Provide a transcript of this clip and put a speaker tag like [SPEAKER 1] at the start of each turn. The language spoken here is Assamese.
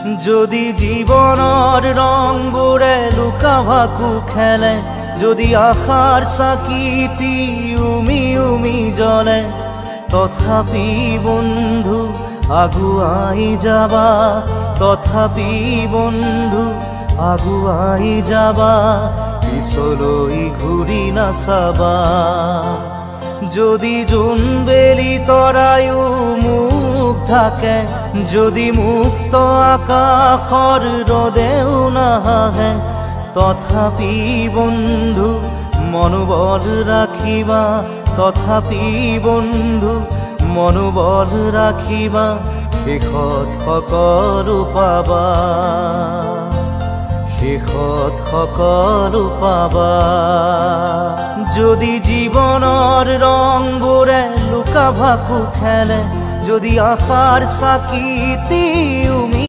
[SPEAKER 1] যদি জীবনৰ ৰংবোৰে লুকা ভাকু খেলে, যদি আশাৰ চাকিটি উমি উমি জ্বলে, তথাপি বন্ধু আগুৱাই যাবা, তথাপি বন্ধু আগুৱাই যাবা, পিছলৈ ঘূৰি নাচাবা। যদি জোনবেলি তৰায়ো মুখ ঢাকে, যদি মুক্ত আকাশৰ ৰদেও নাহে, তথাপি বন্ধু মনোবল ৰাখিবা, তথাপি বন্ধু মনোবল ৰাখিবা, শেষত সকলো পাবা, শেষত সকলো পাবা। যদি জীৱনৰ ৰংবোৰে লুকা ভাকু খেলে, যদি আশাৰ চাকিটি